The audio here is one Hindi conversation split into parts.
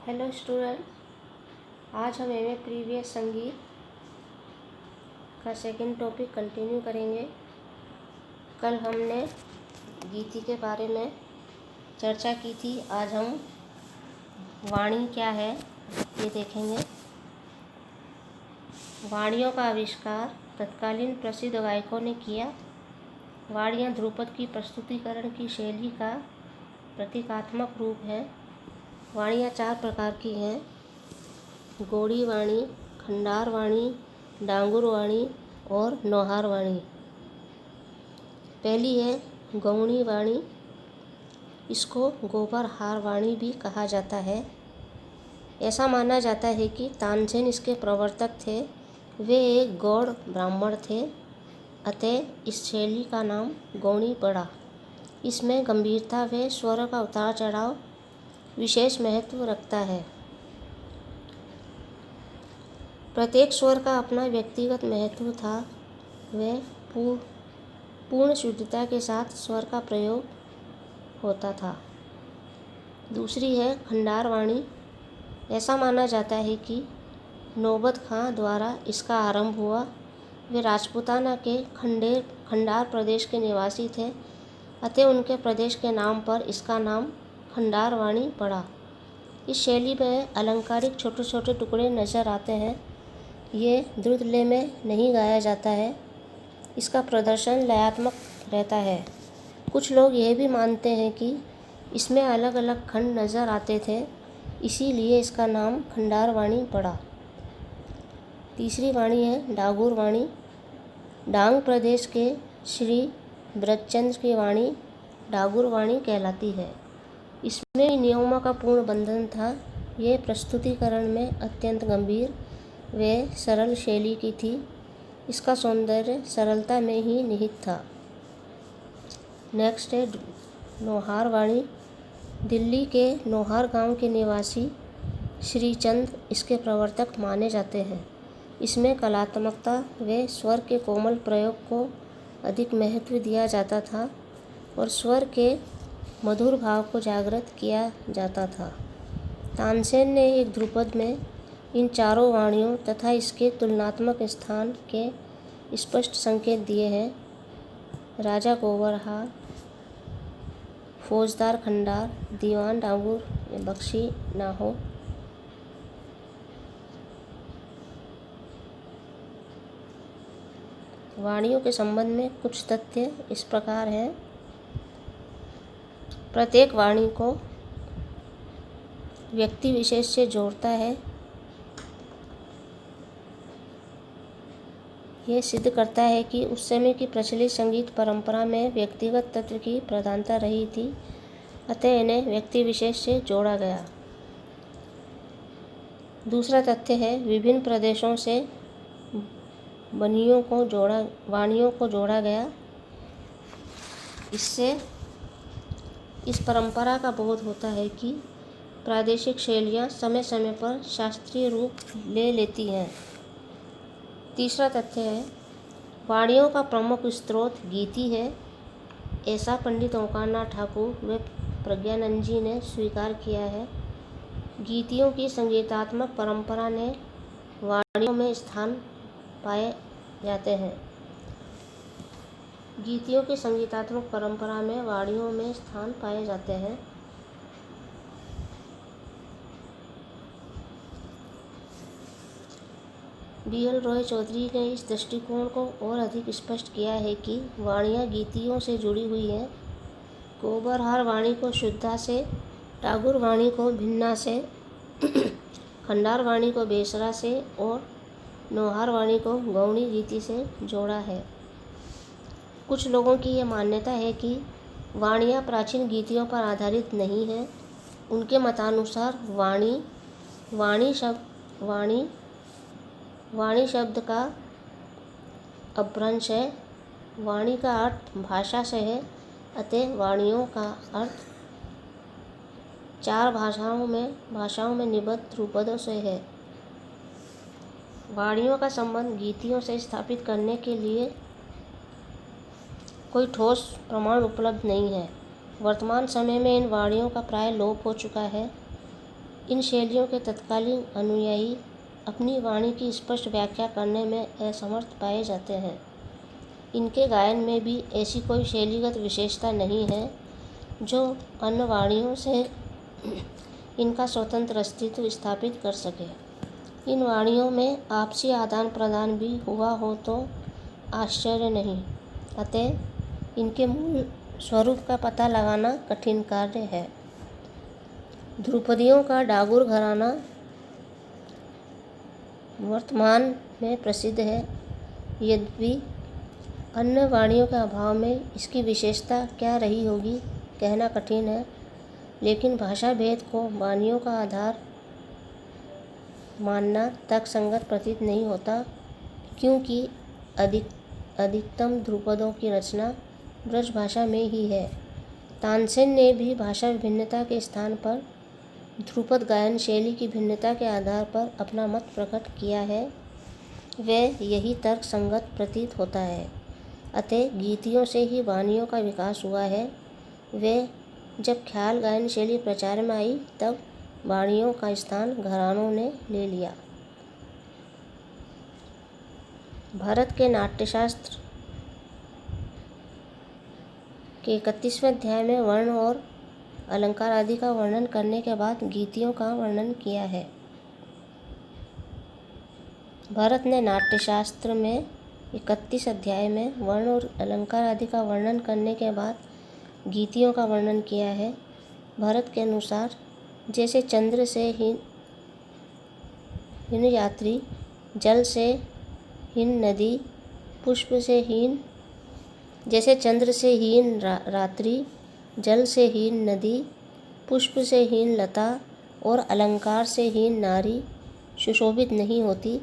हेलो स्टूडेंट, आज हम एमए प्रीवियस संगीत का सेकंड टॉपिक कंटिन्यू करेंगे। कल हमने गीति के बारे में चर्चा की थी। आज हम वाणी क्या है ये देखेंगे। वाणियों का आविष्कार तत्कालीन प्रसिद्ध गायकों ने किया। वाणियाँ ध्रुपद की प्रस्तुतिकरण की शैली का प्रतीकात्मक रूप है। वाणियाँ चार प्रकार की हैं: गौड़ी वाणी, खंडार वाणी, डांगुर वाणी और नौहार वाणी। पहली है गौणी वाणी। इसको गोबर हार वाणी भी कहा जाता है। ऐसा माना जाता है कि तानसेन इसके प्रवर्तक थे। वे एक गौड़ ब्राह्मण थे, अतः इस शैली का नाम गौणी पड़ा। इसमें गंभीरता व स्वर का उतार चढ़ाव विशेष महत्व रखता है। प्रत्येक स्वर का अपना व्यक्तिगत महत्व था। वह पूर्ण शुद्धता के साथ स्वर का प्रयोग होता था। दूसरी है खंडार वाणी। ऐसा माना जाता है कि नौबत खां द्वारा इसका आरंभ हुआ। वे राजपूताना के खंडार प्रदेश के निवासी थे, अतः उनके प्रदेश के नाम पर इसका नाम खंडार वाणी पड़ा। इस शैली में अलंकारिक छोटे छोटे टुकड़े नज़र आते हैं। ये द्रुत लय में नहीं गाया जाता है। इसका प्रदर्शन लयात्मक रहता है। कुछ लोग यह भी मानते हैं कि इसमें अलग अलग खंड नज़र आते थे, इसीलिए इसका नाम खंडार वाणी पड़ा। तीसरी वाणी है डागुर वाणी। डांग प्रदेश के श्री ब्रजचंद्र की वाणी डागुर वाणी कहलाती है। इसमें नियमों का पूर्ण बंधन था। यह प्रस्तुतिकरण में अत्यंत गंभीर व सरल शैली की थी। इसका सौंदर्य सरलता में ही निहित था। नेक्स्ट है नौहार वाणी। दिल्ली के नौहार गांव के निवासी श्रीचंद इसके प्रवर्तक माने जाते हैं। इसमें कलात्मकता व स्वर के कोमल प्रयोग को अधिक महत्व दिया जाता था और स्वर के मधुर भाव को जागृत किया जाता था। तानसेन ने एक ध्रुपद में इन चारों वाणियों तथा इसके तुलनात्मक स्थान के स्पष्ट संकेत दिए हैं: राजा गोबरहार, फौजदार खंडार, दीवान डांगुर, बख्शी नाहो। वाणियों के संबंध में कुछ तथ्य इस प्रकार हैं। प्रत्येक वाणी को व्यक्ति विशेष से जोड़ता है। यह सिद्ध करता है कि उस समय की प्रचलित संगीत परंपरा में व्यक्तिगत तत्व की प्रधानता रही थी, अतः इन्हें व्यक्ति विशेष से जोड़ा गया। दूसरा तथ्य है विभिन्न प्रदेशों से वाणियों को जोड़ा गया। इससे इस परंपरा का बोध होता है कि प्रादेशिक शैलियाँ समय समय पर शास्त्रीय रूप ले लेती हैं। तीसरा तथ्य है वाणियों का प्रमुख स्रोत गीति है। ऐसा पंडित ओंकारनाथ ठाकुर व प्रज्ञानंद जी ने स्वीकार किया है। गीतियों की संगीतात्मक परंपरा ने वाणियों में स्थान पाए जाते हैं। गीतियों की संगीतात्मक परंपरा में वाणियों में स्थान पाए जाते हैं। BL रॉय चौधरी ने इस दृष्टिकोण को और अधिक स्पष्ट किया है कि वाणियाँ गीतियों से जुड़ी हुई हैं। गोबरहार वाणी को शुद्धा से, डागुर वाणी को भिन्ना से, खंडार वाणी को बेसरा से और नौहार वाणी को गौणी गीति से जोड़ा है। कुछ लोगों की यह मान्यता है कि वाणियाँ प्राचीन गीतियों पर आधारित नहीं हैं। उनके मतानुसार वाणी शब्द का अपभ्रंश है। वाणी का अर्थ भाषा से है, अतः वाणियों का अर्थ चार भाषाओं में निबद्ध ध्रुपदों से है। वाणियों का संबंध गीतियों से स्थापित करने के लिए कोई ठोस प्रमाण उपलब्ध नहीं है। वर्तमान समय में इन वाणियों का प्राय लोप हो चुका है। इन शैलियों के तत्कालीन अनुयायी अपनी वाणी की स्पष्ट व्याख्या करने में असमर्थ पाए जाते हैं। इनके गायन में भी ऐसी कोई शैलीगत विशेषता नहीं है जो अन्य वाणियों से इनका स्वतंत्र अस्तित्व स्थापित कर सके। इन वाणियों में आपसी आदान प्रदान भी हुआ हो तो आश्चर्य नहीं, अतः इनके मूल स्वरूप का पता लगाना कठिन कार्य है। ध्रुपदियों का डागुर घराना वर्तमान में प्रसिद्ध है, यद्यपि अन्य वाणियों के अभाव में इसकी विशेषता क्या रही होगी कहना कठिन है। लेकिन भाषा भेद को वाणियों का आधार मानना तर्कसंगत प्रतीत नहीं होता, क्योंकि अधिकतम ध्रुपदों की रचना ब्रज भाषा में ही है। तानसेन ने भी भाषा भिन्नता के स्थान पर ध्रुपद गायन शैली की भिन्नता के आधार पर अपना मत प्रकट किया है। वह यही तर्क संगत प्रतीत होता है। अतः गीतियों से ही वाणियों का विकास हुआ है। वे जब ख्याल गायन शैली प्रचार में आई तब वाणियों का स्थान घरानों ने ले लिया। भारत के नाट्यशास्त्र के 31वें अध्याय में वर्ण और अलंकार आदि का वर्णन करने के बाद गीतियों का वर्णन किया है। भरत ने नाट्यशास्त्र में 31 अध्याय में वर्ण और अलंकार आदि का वर्णन करने के बाद गीतियों का वर्णन किया है। भरत के अनुसार जैसे चंद्र से हीन यात्री, जल से हीन नदी, पुष्प से हीन जैसे चंद्र से हीन रात्रि, जल से हीन नदी, पुष्प से हीन लता और अलंकार से हीन नारी सुशोभित नहीं होती,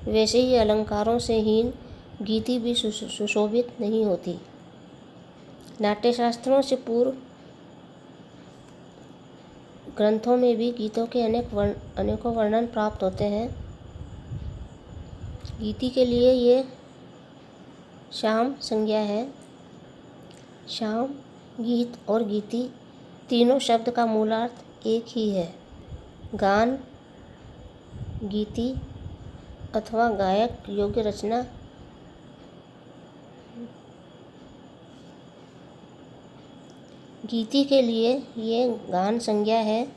वैसे ही अलंकारों से हीन गीति भी सुशोभित नहीं होती। नाट्यशास्त्रों से पूर्व ग्रंथों में भी गीतों के अनेकों वर्णन प्राप्त होते हैं। गीति के लिए ये शाम संज्ञा है। शाम, गीत और गीति तीनों शब्द का मूलार्थ एक ही है। गान, गीति अथवा गायक योग्य रचना। गीति के लिए ये गान संज्ञा है।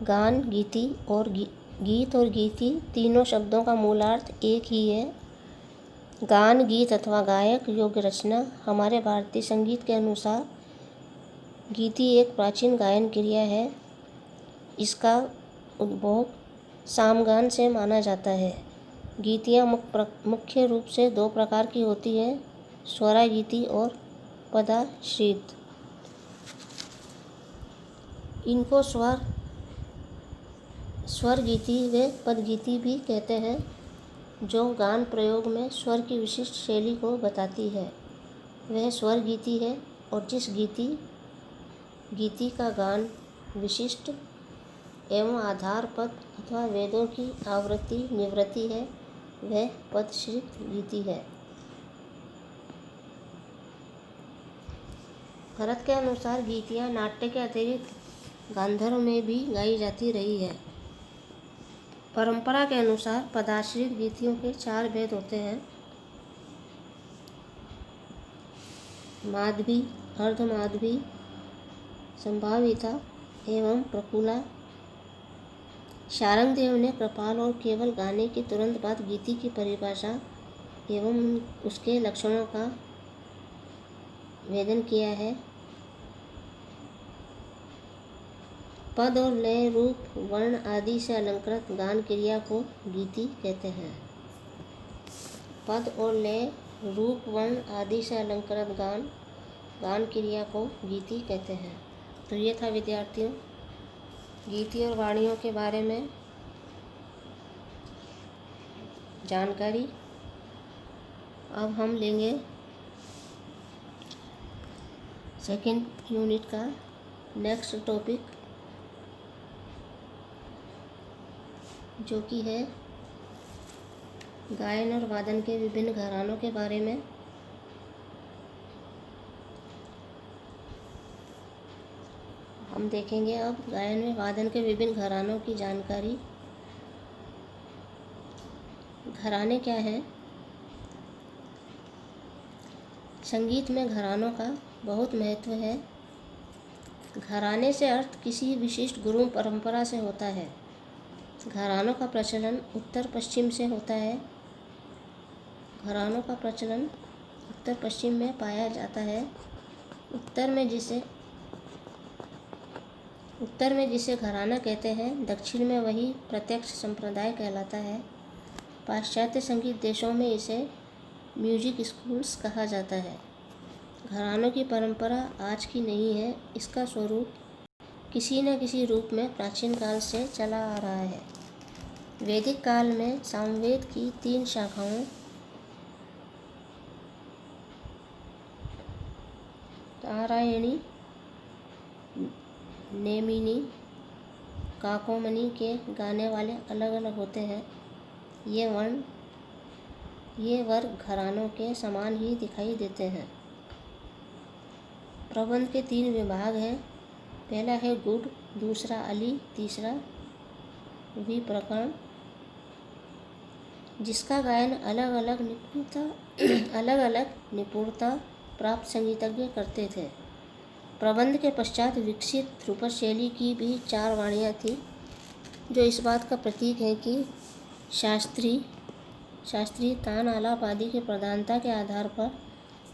गान, गीति और गीत और गीति तीनों शब्दों का मूलार्थ एक ही है। गान, गीत अथवा गायक योग्य रचना। हमारे भारतीय संगीत के अनुसार गीति एक प्राचीन गायन क्रिया है। इसका उद्भव सामगान से माना जाता है। गीतियाँ मुख्य रूप से दो प्रकार की होती हैं, स्वरागीति और पदाश्रित। इनको स्वर गीति व पदगीति भी कहते हैं, जो गान प्रयोग में स्वर की विशिष्ट शैली को बताती है, वह स्वर गीति है। और जिस गीति का गान विशिष्ट एवं आधार पद अथवा वेदों की आवृत्ति निवृत्ति है, वह पदश्रित गीति है। भरत के अनुसार गीतियाँ नाट्य के अतिरिक्त गांधर्व में भी गाई जाती रही है। परंपरा के अनुसार पदाश्रित गीतियों के 4 भेद होते हैं: माधवी, अर्धमाधवी, संभाविता एवं प्रकुला। शारंगदेव ने कृपाल और केवल गाने के तुरंत बाद गीति की परिभाषा एवं उसके लक्षणों का वेदन किया है। पद और लय, रूप, वर्ण आदि से अलंकृत गान क्रिया को गीति कहते हैं। पद और लय, रूप, वर्ण आदि से अलंकृत गान क्रिया को गीति कहते हैं। तो ये था विद्यार्थियों गीति और वाणियों के बारे में जानकारी। अब हम लेंगे सेकेंड यूनिट का नेक्स्ट टॉपिक, जो कि है गायन और वादन के विभिन्न घरानों के बारे में। हम देखेंगे अब गायन में वादन के विभिन्न घरानों की जानकारी। घराने क्या हैं? संगीत में घरानों का बहुत महत्व है। घराने से अर्थ किसी विशिष्ट गुरु परंपरा से होता है। घरानों का प्रचलन उत्तर पश्चिम से होता है। घरानों का प्रचलन उत्तर पश्चिम में पाया जाता है। उत्तर में जिसे घराना कहते हैं, दक्षिण में वही प्रत्यक्ष संप्रदाय कहलाता है। पाश्चात्य संगीत देशों में इसे म्यूजिक स्कूल्स कहा जाता है। घरानों की परंपरा आज की नहीं है। इसका स्वरूप किसी न किसी रूप में प्राचीन काल से चला आ रहा है। वैदिक काल में सामवेद की 3 शाखाओं नारायणी, नेमिनी, काकोमनी के गाने वाले अलग अलग होते हैं। ये वर्ग घरानों के समान ही दिखाई देते हैं। प्रबंध के 3 विभाग हैं। पहला है गुड, दूसरा अली, तीसरा विप्रकरण, जिसका गायन अलग अलग निपुणता प्राप्त संगीतज्ञ करते थे। प्रबंध के पश्चात विकसित ध्रुपद शैली की भी 4 वाणियाँ थीं, जो इस बात का प्रतीक है कि शास्त्रीय तान आलाप आदि के प्रधानता के आधार पर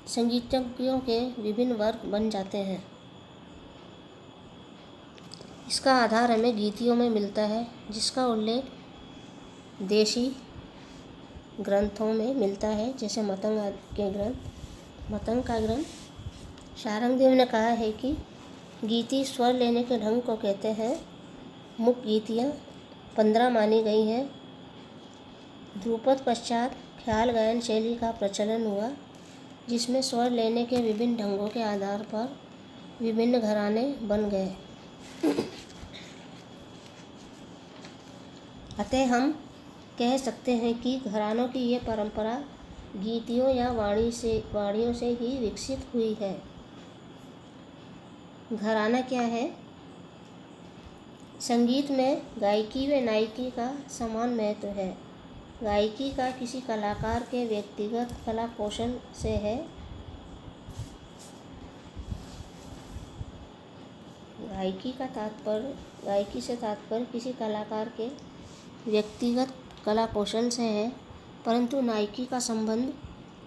संगीतज्ञों के विभिन्न वर्ग बन जाते हैं। इसका आधार हमें गीतियों में मिलता है, जिसका उल्लेख देशी ग्रंथों में मिलता है, जैसे मतंग का ग्रंथ। शारंगदेव ने कहा है कि गीति स्वर लेने के ढंग को कहते हैं। मुख्य गीतियाँ 15 मानी गई हैं। ध्रुपद पश्चात ख्याल गायन शैली का प्रचलन हुआ, जिसमें स्वर लेने के विभिन्न ढंगों के आधार पर विभिन्न घराने बन गए। अतः हम कह सकते हैं कि घरानों की ये परंपरा गीतियों या वाणियों से ही विकसित हुई है। घराना क्या है? संगीत में गायकी व नायकी का समान महत्व है। गायकी का किसी कलाकार के व्यक्तिगत कला कौशल से है। गायकी से तात्पर्य किसी कलाकार के व्यक्तिगत कला कौशल से है, परंतु नायकी का संबंध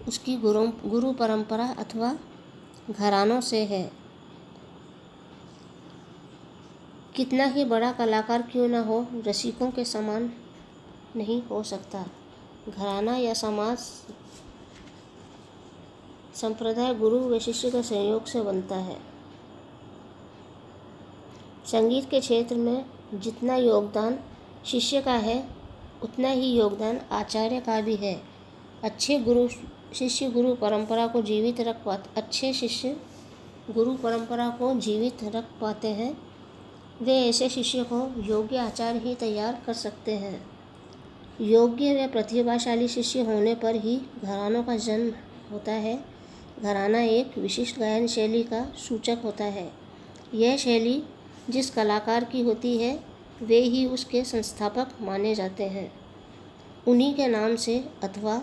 उसकी गुरु परंपरा अथवा घरानों से है। कितना ही बड़ा कलाकार क्यों न हो, रसिकों के समान नहीं हो सकता। घराना या समाज संप्रदाय गुरु व शिष्य के संयोग से बनता है। संगीत के क्षेत्र में जितना योगदान शिष्य का है, उतना ही योगदान आचार्य का भी है। अच्छे शिष्य गुरु परंपरा को जीवित रख पाते हैं। वे ऐसे शिष्य को योग्य आचार्य ही तैयार कर सकते हैं। योग्य व प्रतिभाशाली शिष्य होने पर ही घरानों का जन्म होता है। घराना एक विशिष्ट गायन शैली का सूचक होता है। यह शैली जिस कलाकार की होती है, वे ही उसके संस्थापक माने जाते हैं। उन्हीं के नाम से अथवा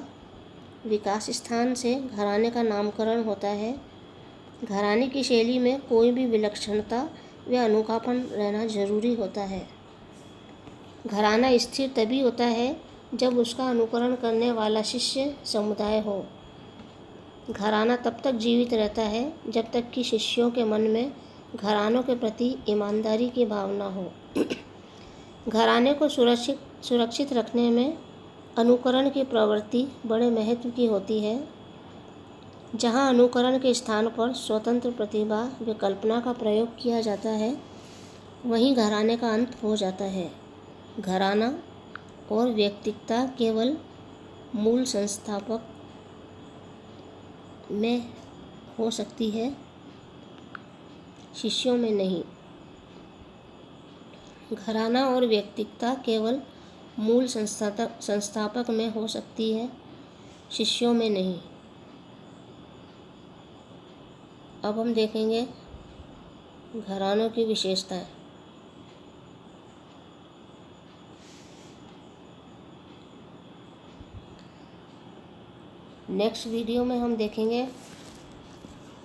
विकास स्थान से घराने का नामकरण होता है। घराने की शैली में कोई भी विलक्षणता व अनोखापन रहना जरूरी होता है। घराना स्थिर तभी होता है जब उसका अनुकरण करने वाला शिष्य समुदाय हो। घराना तब तक जीवित रहता है जब तक कि शिष्यों के मन में घरानों के प्रति ईमानदारी की भावना हो। घराने को सुरक्षित रखने में अनुकरण की प्रवृत्ति बड़े महत्व की होती है। जहाँ अनुकरण के स्थान पर स्वतंत्र प्रतिभा व कल्पना का प्रयोग किया जाता है, वहीं घराने का अंत हो जाता है। घराना और व्यक्तिगतता केवल मूल संस्थापक में हो सकती है, शिष्यों में नहीं। घराना और व्यक्तिगतता केवल मूल संस्थापक में हो सकती है, शिष्यों में नहीं। अब हम देखेंगे घरानों की विशेषताएं। नेक्स्ट वीडियो में हम देखेंगे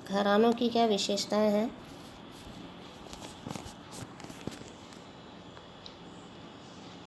घरानों की क्या विशेषताएं हैं।